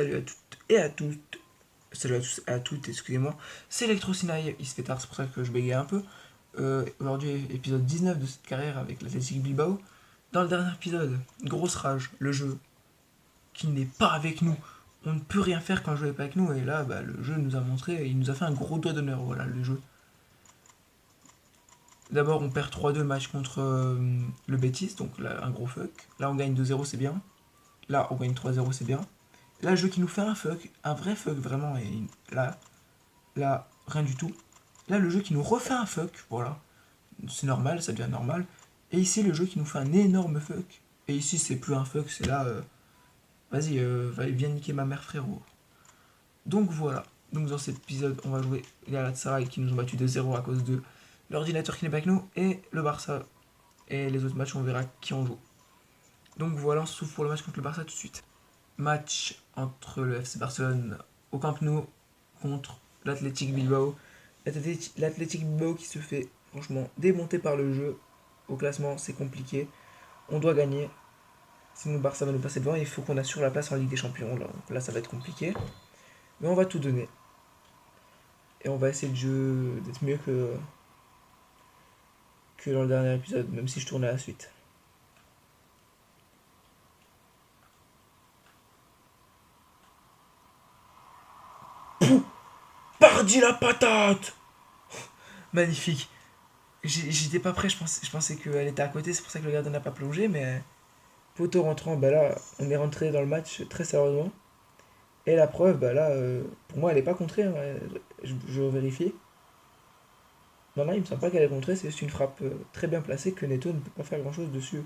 salut à toutes et à toutes. Salut à tous et à toutes, excusez-moi. C'est Electrocinaille, il se fait tard, c'est pour ça que je bégaye un peu. Aujourd'hui, épisode 19 de cette carrière avec l'Athletic Bilbao. Dans le dernier épisode, grosse rage, le jeu qui n'est pas avec nous. On ne peut rien faire quand le jeu n'est pas avec nous. Et là, le jeu nous a montré, il nous a fait un gros doigt d'honneur, voilà, le jeu. D'abord, on perd 3-2 le match contre le Betis, donc là, un gros fuck. Là, on gagne 2-0, c'est bien. Là, on gagne 3-0, c'est bien. Là, le jeu qui nous fait un fuck, un vrai fuck vraiment, et là, rien du tout. Là, le jeu qui nous refait un fuck, voilà. C'est normal, ça devient normal. Et ici, le jeu qui nous fait un énorme fuck. Et ici, c'est plus un fuck, c'est là, vas-y, viens niquer ma mère, frérot. Donc voilà. Donc dans cet épisode, on va jouer les Galatasaray qui nous ont battu 2-0 à cause de l'ordinateur qui n'est pas avec nous, et le Barça. Et les autres matchs, on verra qui en joue. Donc voilà, on se retrouve pour le match contre le Barça tout de suite. Match entre le FC Barcelone au Camp Nou contre l'Athletic Bilbao. L'Athletic Bilbao qui se fait franchement démonter par le jeu. Au classement, c'est compliqué. On doit gagner. Sinon, le Barça va nous passer devant. Et il faut qu'on assure la place en Ligue des Champions. Donc là, ça va être compliqué. Mais on va tout donner. Et on va essayer d'être mieux que dans le dernier épisode, même si je tourne à la suite. Pardi la patate! Magnifique. J'étais pas prêt, je pensais qu'elle était à côté, c'est pour ça que le gardien n'a pas plongé, mais poteau rentrant, là, on est rentré dans le match très sérieusement. Et la preuve, là, pour moi, elle est pas contrée, hein, je vérifie. Non, il me semble pas qu'elle est contrée, c'est juste une frappe très bien placée que Neto ne peut pas faire grand chose dessus.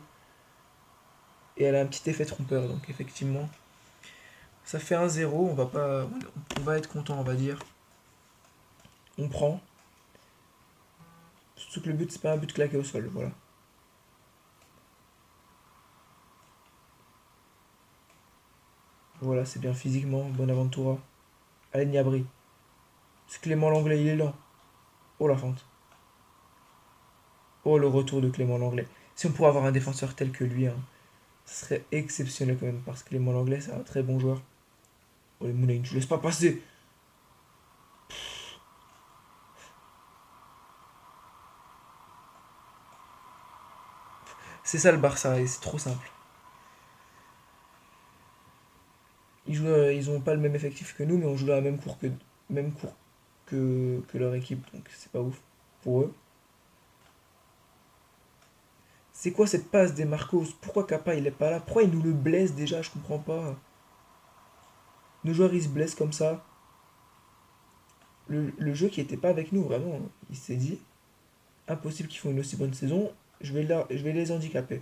Et elle a un petit effet trompeur, donc effectivement, ça fait 1-0, on va être content, on va dire. On prend. Surtout que le but, c'est pas un but claqué au sol, voilà. Voilà, c'est bien physiquement, Bonaventura. Allez, Niabri. C'est Clément Langlais, il est lent. Oh la fente. Oh le retour de Clément Langlais. Si on pourrait avoir un défenseur tel que lui, hein, ce serait exceptionnel quand même. Parce que Clément Langlais, c'est un très bon joueur. Oh les Moulin, je laisse pas passer. C'est ça le Barça, et c'est trop simple. Ils ont pas le même effectif que nous, mais on joue dans la même cour que leur équipe. Donc c'est pas ouf pour eux. C'est quoi cette passe des Marcos? Pourquoi Kappa il est pas là? Pourquoi il nous le blesse déjà? Je comprends pas. Nos joueurs ils se blessent comme ça. Le jeu qui était pas avec nous, vraiment, il s'est dit impossible qu'ils font une aussi bonne saison, je vais les handicaper.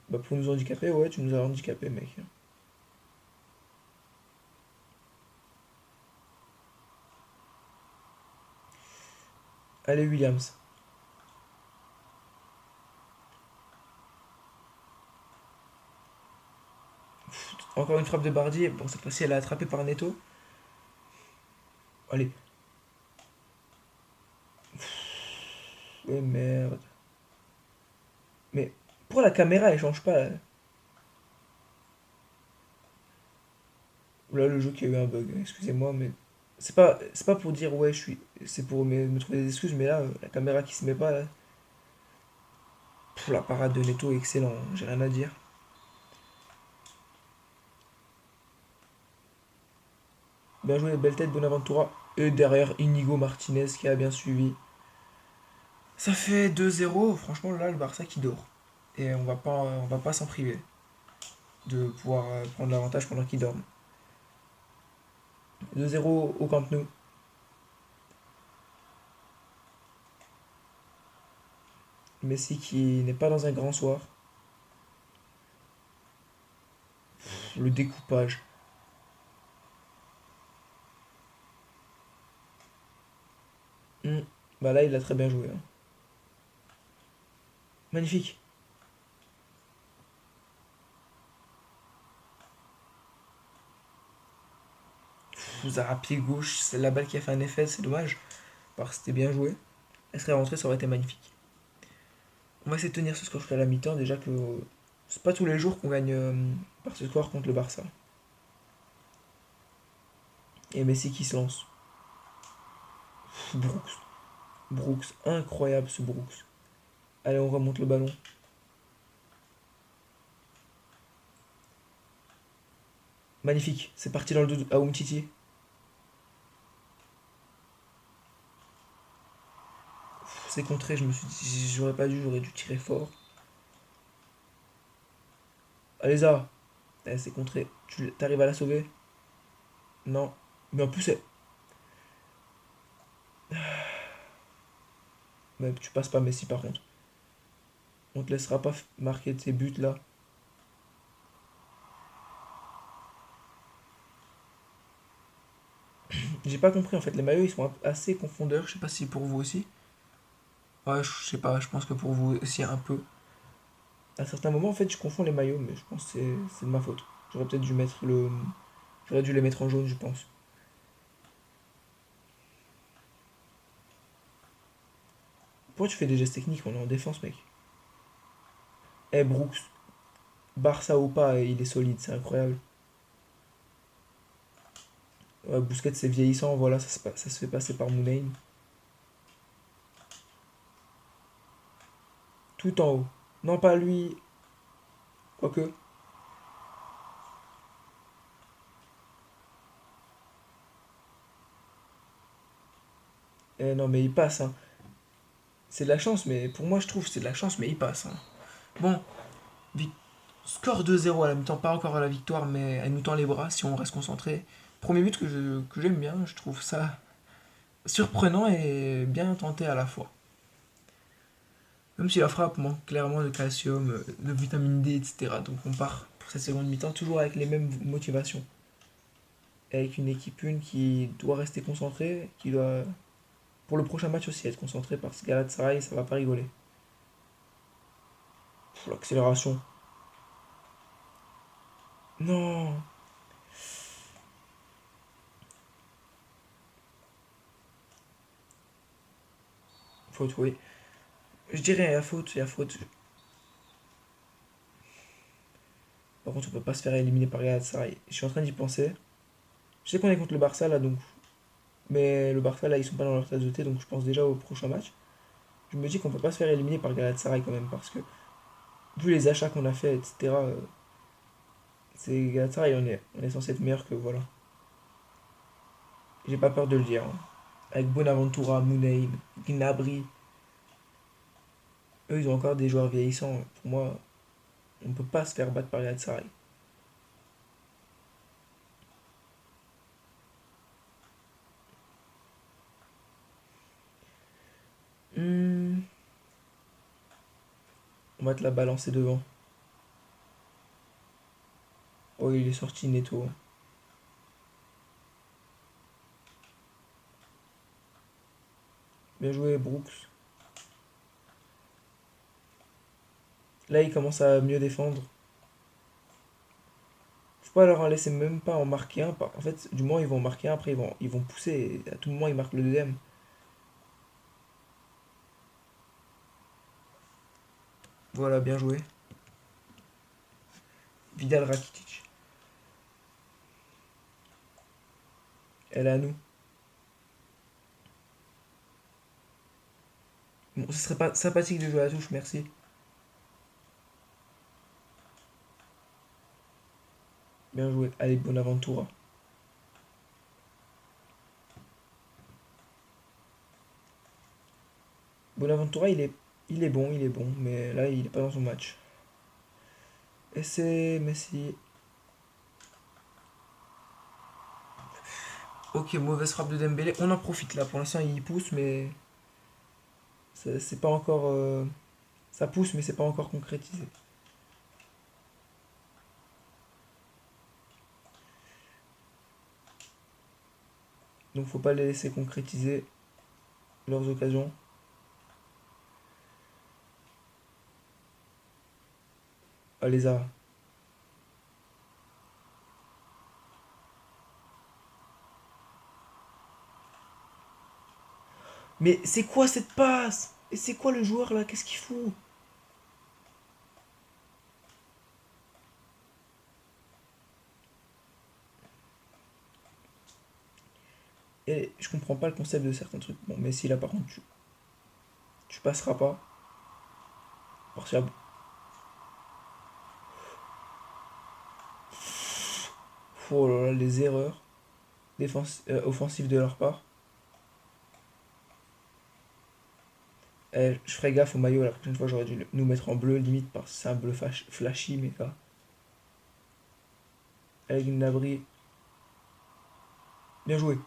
Bah pour nous handicaper, ouais, tu nous as handicapés, mec. Allez, Williams. Encore une frappe de Bardi. Bon, cette fois-ci, elle est attrapée par Neto. Allez. Ouais, merde. Mais pourquoi la caméra, elle change pas là? Là, le jeu qui a eu un bug, excusez-moi, mais c'est pas pour dire ouais, je suis. C'est pour me trouver des excuses, mais là, la caméra qui se met pas là. La parade de Neto est excellent, hein, j'ai rien à dire. Bien joué, belle tête, Bonaventura. Et derrière, Inigo Martinez qui a bien suivi. Ça fait 2-0. Franchement, là, le Barça qui dort. Et on va pas s'en priver de pouvoir prendre l'avantage pendant qu'ils dorment. 2-0 au Camp Nou. Messi qui n'est pas dans un grand soir. Le découpage. Hmm. Bah là, il a très bien joué, hein. Magnifique. Zara pied gauche, c'est la balle qui a fait un effet, c'est dommage. Parce que c'était bien joué. Elle serait rentrée, ça aurait été magnifique. On va essayer de tenir ce score jusqu'à la mi-temps, déjà que c'est pas tous les jours qu'on gagne par ce score contre le Barça. Et Messi qui se lance. Brooks. Brooks. Incroyable ce Brooks. Allez, on remonte le ballon. Magnifique. C'est parti dans le dos à Umtiti. C'est contré, je me suis dit, j'aurais pas dû, j'aurais dû tirer fort. Allez, ça. C'est contré. Tu t'arrives à la sauver? Non. Mais en plus, mais tu passes pas Messi par contre. On te laissera pas marquer tes buts là. J'ai pas compris en fait, les maillots ils sont assez confondeurs, je sais pas si pour vous aussi. Ouais, je sais pas, je pense que pour vous aussi un peu. À certains moments en fait je confonds les maillots, mais je pense que c'est de ma faute. J'aurais peut-être dû mettre le. J'aurais dû les mettre en jaune, je pense. Pourquoi tu fais des gestes techniques? On est en défense, mec. Eh Brooks, Barça ou pas, il est solide, c'est incroyable. Ouais, Busquets c'est vieillissant, voilà, ça se fait passer par Moulin. Tout en haut. Non, pas lui. Quoique. Eh non, mais il passe, hein. C'est de la chance, mais pour moi, je trouve que c'est de la chance, mais il passe, hein. Bon, score 2-0 à la mi-temps, pas encore à la victoire, mais elle nous tend les bras si on reste concentré. Premier but que j'aime bien, je trouve ça surprenant et bien tenté à la fois. Même si la frappe manque clairement de calcium, de vitamine D, etc. Donc on part pour cette seconde mi-temps toujours avec les mêmes motivations. Avec une équipe une qui doit rester concentrée, qui doit pour le prochain match aussi être concentrée parce que Galatasaray ça va pas rigoler. L'accélération. Non. Faute, oui. Je dirais il y a faute, il y a faute. Par contre, on peut pas se faire éliminer par Galatasaray. Je suis en train d'y penser. Je sais qu'on est contre le Barça là, donc. Mais le Barça là, ils sont pas dans leur tasse de thé, donc je pense déjà au prochain match. Je me dis qu'on peut pas se faire éliminer par Galatasaray quand même, parce que vu les achats qu'on a fait, etc. C'est Galatasaray, on est censé être meilleur que voilà. J'ai pas peur de le dire, hein. Avec Bonaventura, Mounaïm, Gnabry, eux ils ont encore des joueurs vieillissants. Pour moi, on peut pas se faire battre par Galatasaray. Hmm, on va te la balancer devant. Oh, il est sorti netto. Bien joué, Brooks. Là, il commence à mieux défendre. Faut pas leur en laisser même pas en marquer un. En fait, du moins, ils vont en marquer un, après, ils vont pousser. Et à tout moment, ils marquent le deuxième. Voilà, bien joué. Vidal Rakitic. Elle est à nous. Bon, ce serait pas sympathique de jouer à la touche, merci. Bien joué. Allez, Bonaventura. Bonaventura, il est bon, il est bon, mais là, il est pas dans son match. Et c'est Messi. Ok, mauvaise frappe de Dembélé. On en profite là. Pour l'instant, il pousse, mais c'est pas encore. Ça pousse, mais c'est pas encore concrétisé. Donc, faut pas les laisser concrétiser leurs occasions. Allez, ça. Mais c'est quoi cette passe? Et c'est quoi le joueur là? Qu'est-ce qu'il fout? Et je comprends pas le concept de certains trucs. Bon, Messi là par contre, tu passeras pas. Parce que oh là là, les erreurs offensives de leur part. Je ferai gaffe au maillot la prochaine fois, j'aurais dû nous mettre en bleu limite parce que c'est un bleu flashy, mais là. Avec une abri. Bien joué.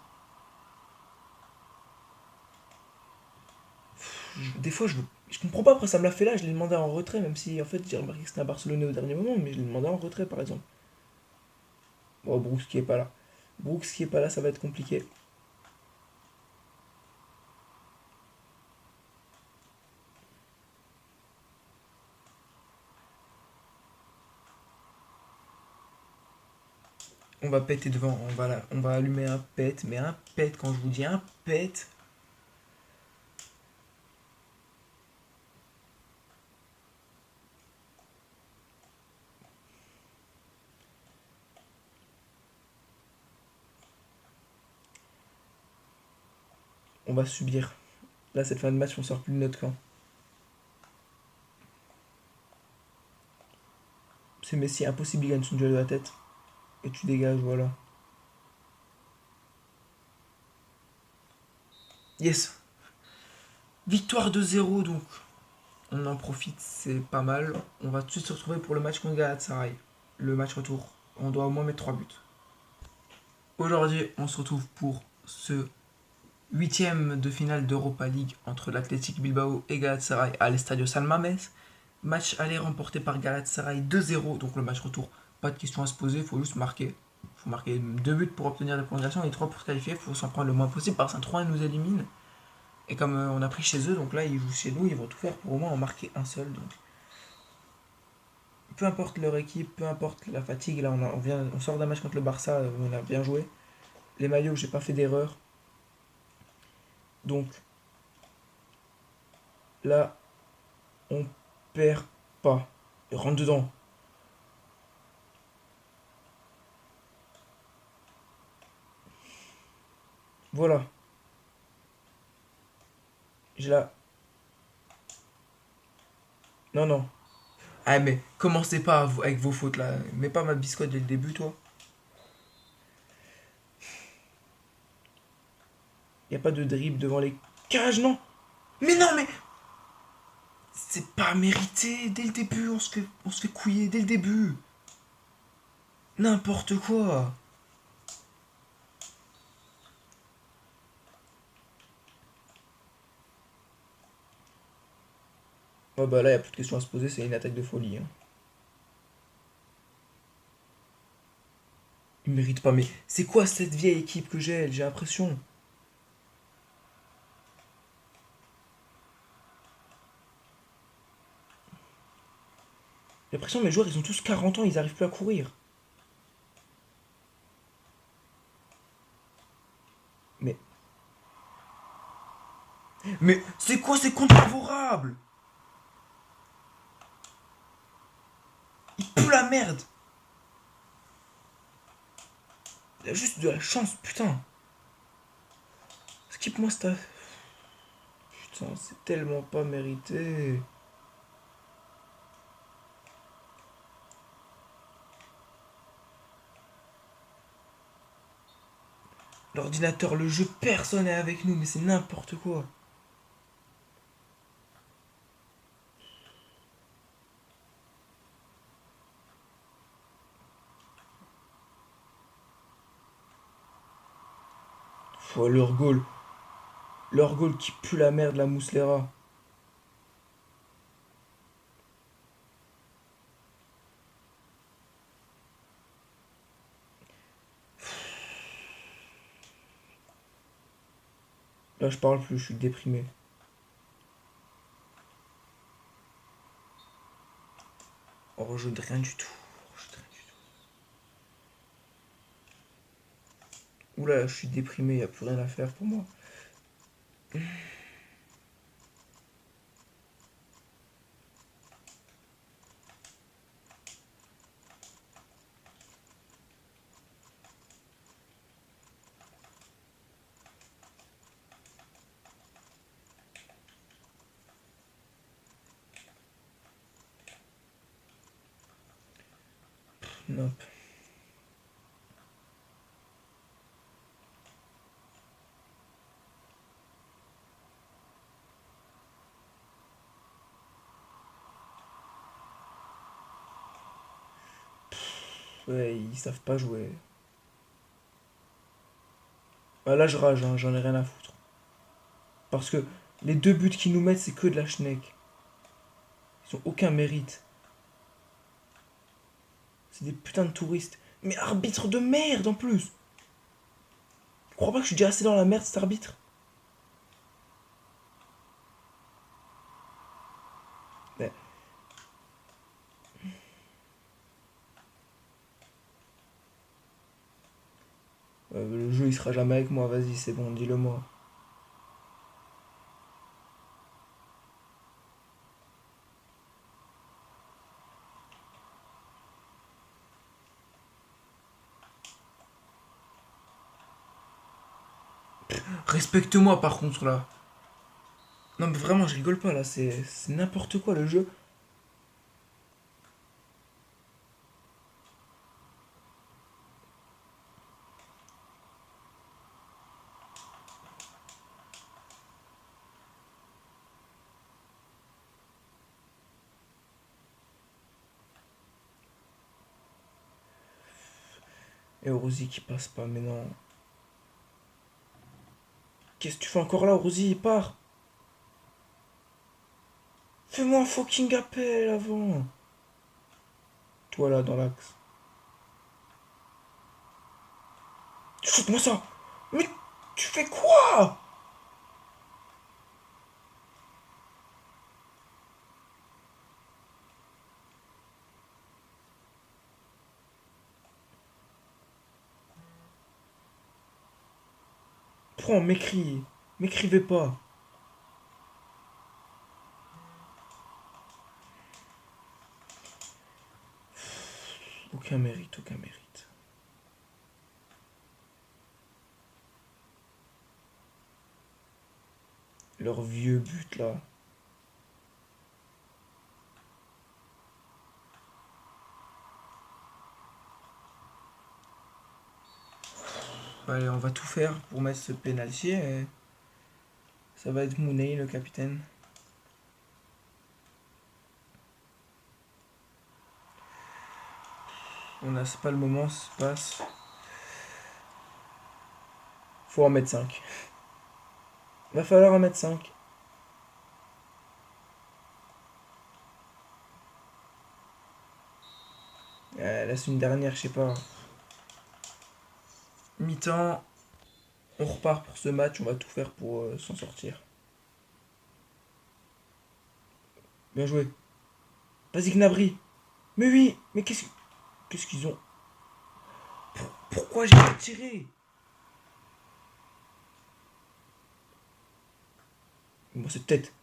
Des fois, je comprends pas après ça me l'a fait là, je l'ai demandé en retrait, même si en fait j'ai remarqué que c'était un Barcelonais au dernier moment, mais je l'ai demandé en retrait par exemple. Bon, Brooks qui est pas là. Brooks qui est pas là, ça va être compliqué. On va péter devant, on va allumer un pet, mais un pet, quand je vous dis un pet, on va subir. Là, cette fin de match, on sort plus de notre camp. C'est Messi, impossible, il gagne son duel de la tête. Et tu dégages, voilà. Yes. Victoire 2-0 donc. On en profite, c'est pas mal. On va tout de suite se retrouver pour le match contre Galatasaray. Le match retour. On doit au moins mettre 3 buts. Aujourd'hui, on se retrouve pour ce huitième de finale d'Europa League entre l'Athletic Bilbao et Galatasaray à l'Estadio San Mamés. Match aller remporté par Galatasaray 2-0, donc le match retour, pas de question à se poser, il faut juste marquer. Il faut marquer 2 buts pour obtenir la prolongation et 3 pour se qualifier, il faut s'en prendre le moins possible parce qu'un 3 nous élimine. Et comme on a pris chez eux, donc là ils jouent chez nous, ils vont tout faire pour au moins en marquer un seul. Donc peu importe leur équipe, peu importe la fatigue, là on sort d'un match contre le Barça où on a bien joué. Les maillots, j'ai pas fait d'erreur. Donc là, on perd pas. Et rentre dedans. Voilà. J'ai la. Non, non. Ah, mais commencez pas avec vos fautes là. Mets pas ma biscotte dès le début, toi. Y a pas de dribble devant les cages, non. Mais non, mais. C'est pas mérité. Dès le début, on se fait couiller dès le début. N'importe quoi. Ouais, bah là, y a plus de questions à se poser, c'est une attaque de folie. Hein. Il mérite pas, mais c'est quoi cette vieille équipe que j'ai l'impression. J'ai l'impression que mes joueurs, ils ont tous 40 ans, ils arrivent plus à courir. Mais. Mais c'est quoi ces comptes favorables. Il pue la merde. Il a juste de la chance, putain. Skip-moi ça. Putain, c'est tellement pas mérité. L'ordinateur, le jeu, personne n'est avec nous, mais c'est n'importe quoi. Oh, leur goal. Leur goal qui pue la merde, la Mouslera. Là, je parle plus, je suis déprimé. Oh, je de rien du tout. Hors-jeu de rien du tout. Oula, je suis déprimé, y a plus rien à faire pour moi. Hop. Ouais, ils savent pas jouer. Ah, là, je rage, hein, j'en ai rien à foutre. Parce que les deux buts qu'ils nous mettent, c'est que de la schneck. Ils ont aucun mérite. C'est des putains de touristes. Mais arbitre de merde en plus. Tu crois pas que je suis déjà assez dans la merde cet arbitre? Mais, le jeu il sera jamais avec moi, vas-y, c'est bon, dis-le moi. Respecte-moi par contre là. Non mais vraiment, je rigole pas là, c'est n'importe quoi le jeu. Et Rosie qui passe pas, mais non. Qu'est-ce que tu fais encore là, Rosie? Pars! Fais-moi un fucking appel avant! Toi là, dans l'axe. Shoot-moi ça! Mais tu fais quoi? Prends, m'écris. M'écrivez pas. Aucun mérite, aucun mérite. Leur vieux but là. Allez, on va tout faire pour mettre ce pénalty et ça va être Mounay le capitaine. On a, c'est pas le moment, ça se passe. Faut en mettre 5. Va falloir en mettre 5. Là c'est une dernière, je sais pas. Mi-temps, on repart pour ce match, on va tout faire pour s'en sortir. Bien joué. Vas-y Gnabry. Mais oui, mais qu'est-ce qu'ils ont? Pourquoi j'ai pas tiré? Bon, c'est tête.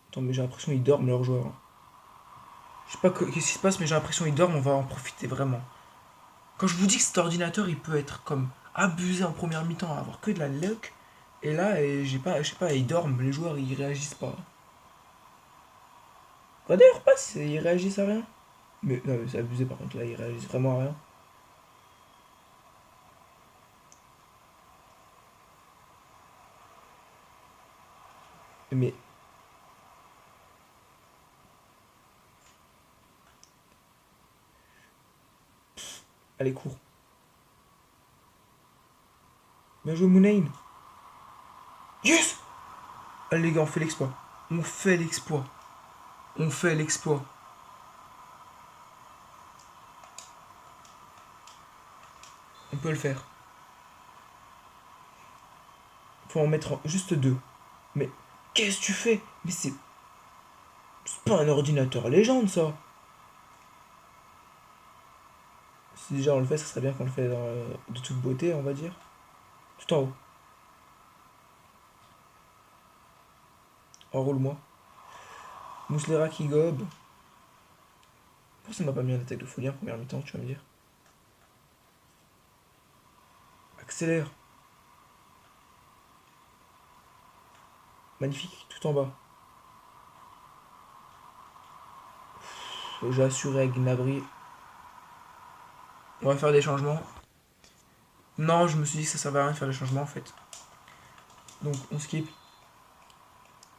Attends, mais j'ai l'impression qu'ils dorment leurs joueurs. Je sais pas qu'est-ce qui se passe, mais j'ai l'impression qu'ils dorment, on va en profiter vraiment. Quand je vous dis que cet ordinateur, il peut être comme abusé en première mi-temps, avoir que de la luck, et là, j'ai pas, je sais pas, ils dorment, les joueurs, ils réagissent pas. Bah d'ailleurs, pas, ils réagissent à rien. Mais non, mais c'est abusé par contre, là, ils réagissent vraiment à rien. Mais, allez, cours. Bien joué, Mounain. Yes! Allez, les gars, on fait l'exploit. On fait l'exploit. On fait l'exploit. On peut le faire. Faut en mettre juste deux. Mais, qu'est-ce que tu fais? Mais c'est pas un ordinateur légende, ça. Si déjà on le fait, ça serait bien qu'on le fait de toute beauté, on va dire. Tout en haut. Enroule-moi. Mouslera qui gobe. Pourquoi ça m'a pas mis en attaque de folie en première mi-temps, tu vas me dire? Accélère. Magnifique, tout en bas. J'ai assuré avec Gnabry. On va faire des changements. Non, je me suis dit que ça servait à rien de faire des changements en fait. Donc on skip.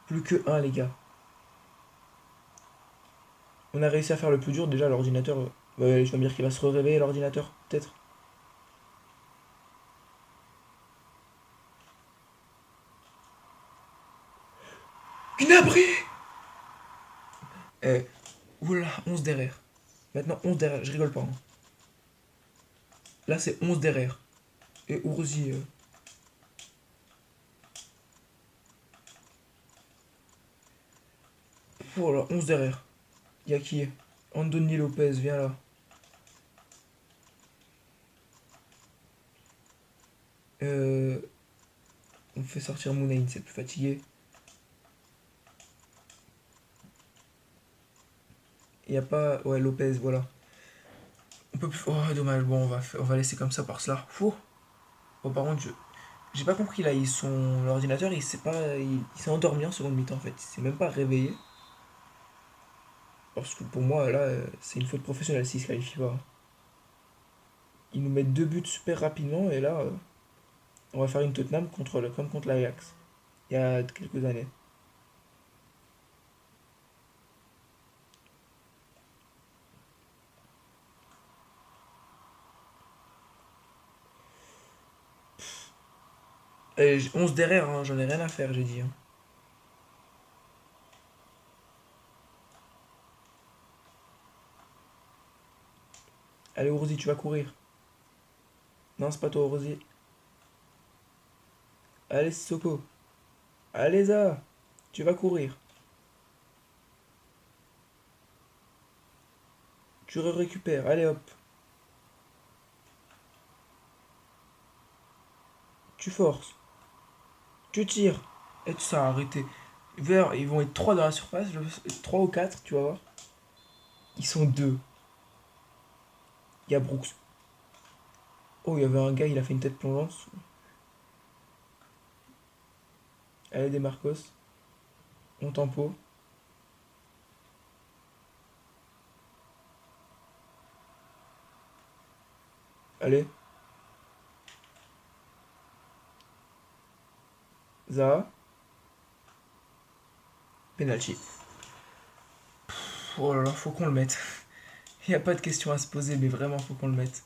Plus que un les gars. On a réussi à faire le plus dur déjà l'ordinateur. Ouais, je vais me dire qu'il va se réveiller l'ordinateur, peut-être. Gnabry. Eh, oula, 11 derrière. Maintenant 11 derrière, je rigole pas. Hein. Là c'est 11 derrière. Et Ourzi. Voilà, 11 derrière. Y'a qui est Anthony Lopez, viens là. Euh, on fait sortir Mounaïn, c'est plus fatigué. Il y a pas. Ouais, Lopez, voilà. On peut plus. Oh, dommage. Bon, on va laisser comme ça par cela. Fou. Bon, par contre, j'ai pas compris là. L'ordinateur, il s'est pas. Il s'est endormi en seconde mi-temps en fait. Il s'est même pas réveillé. Parce que pour moi, là, c'est une faute professionnelle s'il se qualifie pas. Ils nous mettent deux buts super rapidement et là, on va faire une Tottenham comme contre l'Ajax. Il y a quelques années. Et 11 derrière, hein, j'en ai rien à faire, j'ai dit. Hein. Allez, Ourosi, tu vas courir. Non, c'est pas toi, Ourosi. Allez, Sissoko. Allez, Za. Tu vas courir. Tu récupères. Allez, hop. Tu forces. Tu tires. Et tout ça, arrêtez. Vers, ils vont être 3 dans la surface. 3 ou 4, tu vas voir. Ils sont 2. Il y a Brooks. Oh, il y avait un gars, il a fait une tête plongeante. Allez, des Marcos. On tempo. Allez. Zaha. Penalty. Oh là là, faut qu'on le mette. Il n'y a pas de question à se poser, mais vraiment, faut qu'on le mette.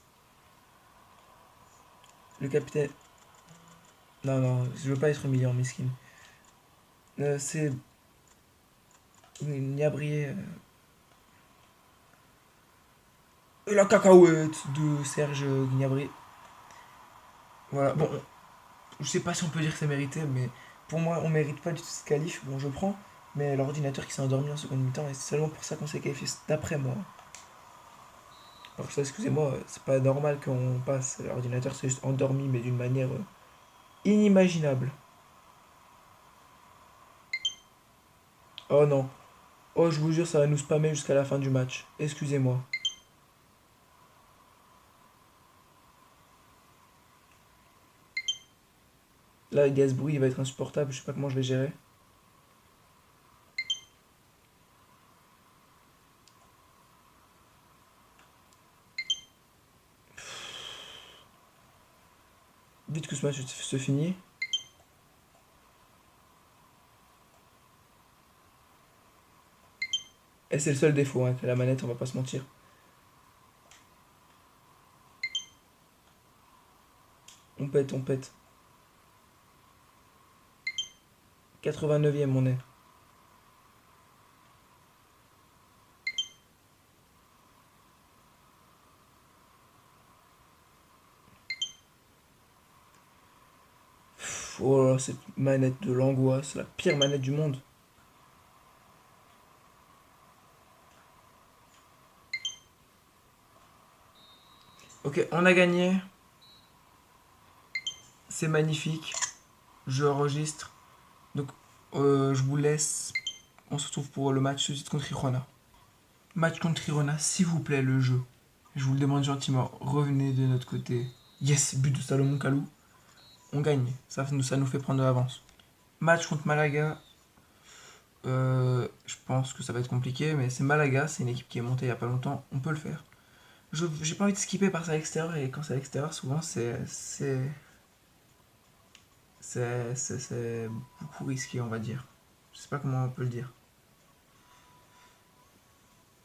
Le capitaine. Non, non, je veux pas être humilié en miskin. C'est. Niabrié. Et la cacahuète de Serge Gnabry. Voilà, bon, je sais pas si on peut dire que c'est mérité, mais pour moi, on mérite pas du tout ce qualif. Bon, je prends, mais l'ordinateur qui s'est endormi en seconde mi-temps, et c'est seulement pour ça qu'on s'est qualifié, d'après moi. Alors ça, excusez-moi, c'est pas normal qu'on passe. L'ordinateur s'est juste endormi, mais d'une manière inimaginable. Oh non. Oh, je vous jure, ça va nous spammer jusqu'à la fin du match. Excusez-moi. Là, Gasbrouille, il va être insupportable, je sais pas comment je vais gérer. Vite que ce match se finit. Et c'est le seul défaut, hein, que la manette, on va pas se mentir. On pète, on pète. 89e, on est. Oh là, cette manette de l'angoisse, la pire manette du monde. Ok, on a gagné. C'est magnifique. Je enregistre. Donc, je vous laisse. On se retrouve pour le match contre Girona. Match contre Girona, s'il vous plaît, le jeu. Je vous le demande gentiment. Revenez de notre côté. Yes, but de Salomon Kalou. On gagne. Ça nous fait prendre de l'avance. Match contre Malaga. Je pense que ça va être compliqué, mais c'est Malaga, c'est une équipe qui est montée il y a pas longtemps, on peut le faire. J'ai pas envie de skipper par ça à l'extérieur, et quand c'est à l'extérieur, souvent c'est beaucoup risqué, on va dire. Je sais pas comment on peut le dire.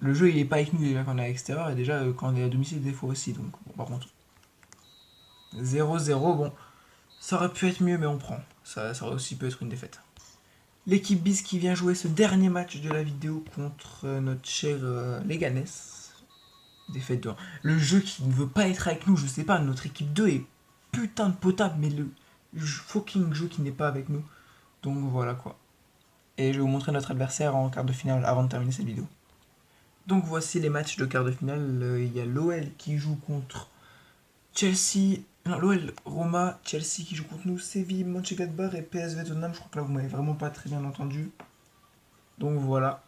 Le jeu il est pas avec nous déjà quand on est à l'extérieur, et déjà quand on est à domicile des fois aussi, donc bon, par contre. 0-0, bon, ça aurait pu être mieux, mais on prend. Ça aurait aussi pu être une défaite. L'équipe bis qui vient jouer ce dernier match de la vidéo contre notre cher Leganés. Défaite de 1. Le jeu qui ne veut pas être avec nous, je sais pas, notre équipe 2 est putain de potable, mais le fucking jeu qui n'est pas avec nous. Donc voilà quoi. Et je vais vous montrer notre adversaire en quart de finale avant de terminer cette vidéo. Donc voici les matchs de quart de finale. Il y a l'OL qui joue contre Chelsea. Non, l'OL, Roma, Chelsea qui joue contre nous, Séville, Mönchengladbach et PSV Tottenham. Je crois que là vous m'avez vraiment pas très bien entendu. Donc voilà.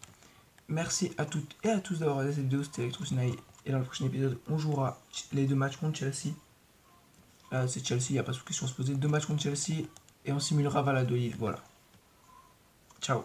Merci à toutes et à tous d'avoir regardé cette vidéo. C'était Electrosinaï. Et dans le prochain épisode, on jouera les 2 matchs contre Chelsea. C'est Chelsea, il n'y a pas de question à se poser. 2 matchs contre Chelsea et on simulera Valladolid. Voilà. Ciao.